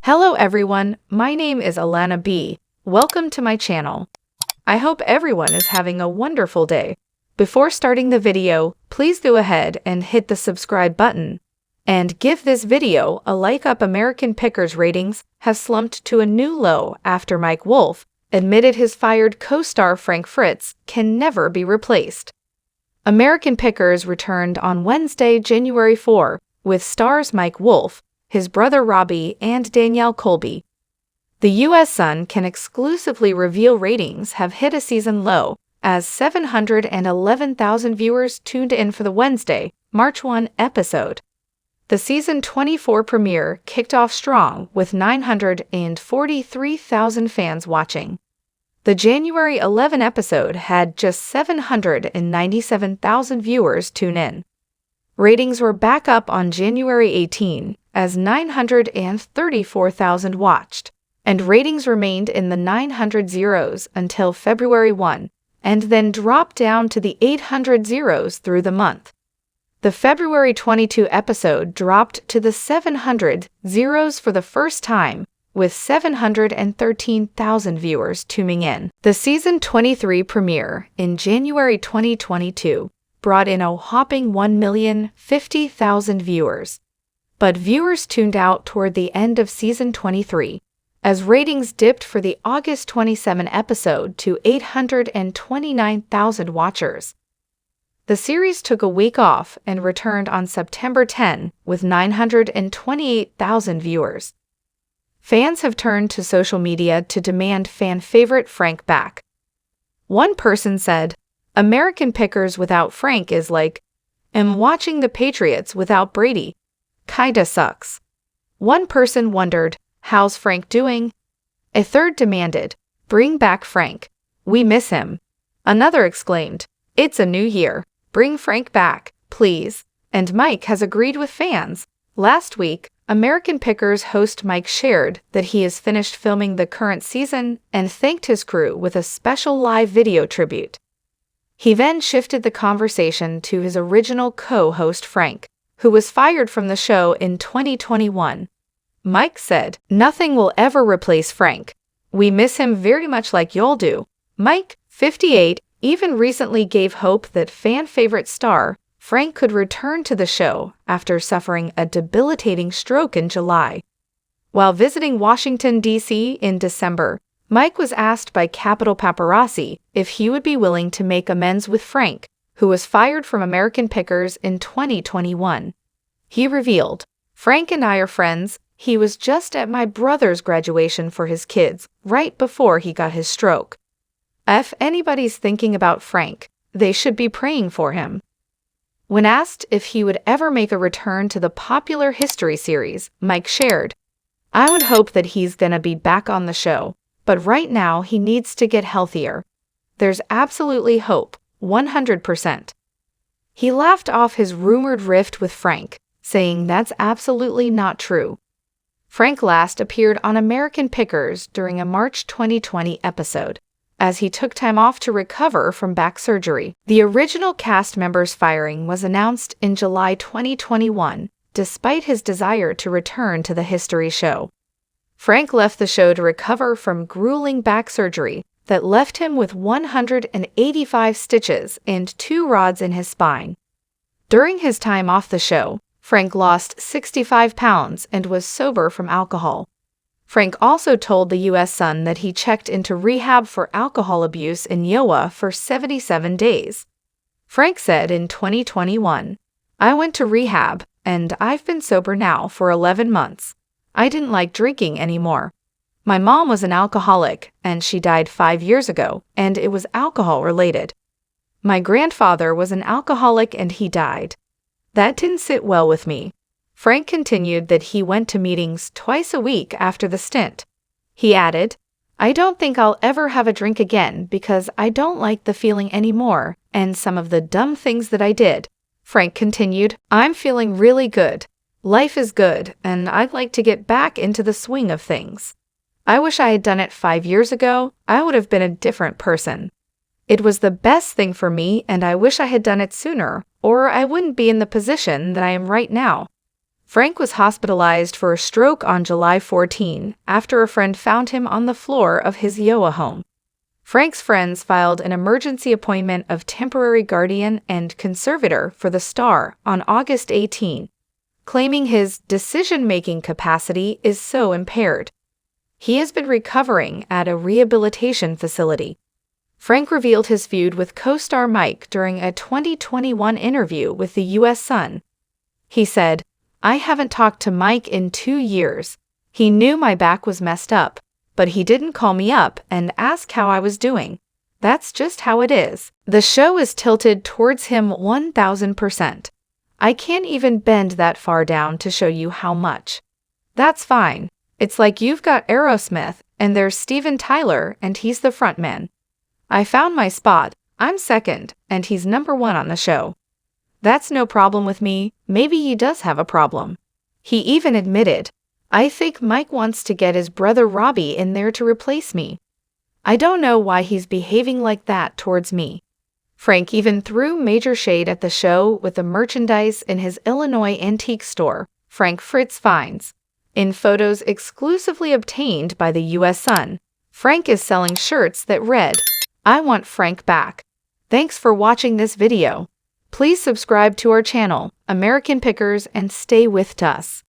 Hello everyone, my name is Alana B. Welcome to my channel. I hope everyone is having a wonderful day. Before starting the video, please go ahead and hit the subscribe button. And give this video a like up. American Pickers ratings have slumped to a new low after Wolfe admitted his fired co-star Fritz can never be replaced. American Pickers returned on Wednesday, January 4, with stars Wolfe, his brother Robbie, and Danielle Colby. The U.S. Sun can exclusively reveal ratings have hit a season low, as 711,000 viewers tuned in for the Wednesday, March 1 episode. The season 24 premiere kicked off strong with 943,000 fans watching. The January 11 episode had just 797,000 viewers tune in. Ratings were back up on January 18 as 934,000 watched, and ratings remained in the 900 zeros until February 1, and then dropped down to the 800 zeros through the month. The February 22 episode dropped to the 700 zeros for the first time, with 713,000 viewers tuning in. The season 23 premiere in January 2022 brought in a whopping 1,050,000 viewers. But viewers tuned out toward the end of season 23, as ratings dipped for the August 27 episode to 829,000 watchers. The series took a week off and returned on September 10 with 928,000 viewers. Fans have turned to social media to demand fan favorite Frank back. One person said, "American Pickers without Frank is like, watching the Patriots without Brady. Kinda sucks." One person wondered, "How's Frank doing?" A third demanded, "Bring back Frank. We miss him." Another exclaimed, "It's a new year. Bring Frank back, please." And Mike has agreed with fans. Last week, American Pickers host Mike shared that he has finished filming the current season and thanked his crew with a special live video tribute. He then shifted the conversation to his original co-host Frank, who was fired from the show in 2021. Mike said, "Nothing will ever replace Frank. We miss him very much like y'all do." Mike, 58, even recently gave hope that fan-favorite star Frank could return to the show after suffering a debilitating stroke in July. While visiting Washington, D.C. in December, Mike was asked by Capitol Paparazzi if he would be willing to make amends with Frank, who was fired from American Pickers in 2021. He revealed, "Frank and I are friends. He was just at my brother's graduation for his kids right before he got his stroke. If anybody's thinking about Frank, they should be praying for him." When asked if he would ever make a return to the popular history series, Mike shared, "I would hope that he's gonna be back on the show, but right now he needs to get healthier. There's absolutely hope, 100%. He laughed off his rumored rift with Frank, saying that's absolutely not true. Frank last appeared on American Pickers during a March 2020 episode, as he took time off to recover from back surgery. The original cast member's firing was announced in July 2021, despite his desire to return to the history show. Frank left the show to recover from grueling back surgery that left him with 185 stitches and 2 rods in his spine. During his time off the show, Frank lost 65 pounds and was sober from alcohol. Frank also told the U.S. Sun that he checked into rehab for alcohol abuse in Iowa for 77 days. Frank said in 2021, "I went to rehab, and I've been sober now for 11 months. I didn't like drinking anymore. My mom was an alcoholic, and she died 5 years ago, and it was alcohol-related. My grandfather was an alcoholic and he died. That didn't sit well with me." Frank continued that he went to meetings twice a week after the stint. He added, "I don't think I'll ever have a drink again because I don't like the feeling anymore and some of the dumb things that I did." Frank continued, "I'm feeling really good. Life is good, and I'd like to get back into the swing of things. I wish I had done it 5 years ago. I would have been a different person. It was the best thing for me, and I wish I had done it sooner, or I wouldn't be in the position that I am right now." Frank was hospitalized for a stroke on July 14 after a friend found him on the floor of his Iowa home. Frank's friends filed an emergency appointment of temporary guardian and conservator for the star on August 18, claiming his decision-making capacity is so impaired. He has been recovering at a rehabilitation facility. Frank revealed his feud with co-star Mike during a 2021 interview with the U.S. Sun. He said, "I haven't talked to Mike in 2 years. He knew my back was messed up, but he didn't call me up and ask how I was doing. That's just how it is." The show is tilted towards him 1000%. "I can't even bend that far down to show you how much." That's fine. It's like you've got Aerosmith, and there's Steven Tyler, and he's the frontman. I found my spot, I'm second, and he's number 1 on the show. That's no problem with me. Maybe he does have a problem. He even admitted, "I think Mike wants to get his brother Robbie in there to replace me. I don't know why he's behaving like that towards me." Frank even threw major shade at the show with the merchandise in his Illinois antique store, Fritz finds. In photos exclusively obtained by the U.S. Sun, Frank is selling shirts that read, "I want Frank back." Thanks for watching this video. Please subscribe to our channel, American Pickers, and stay with us.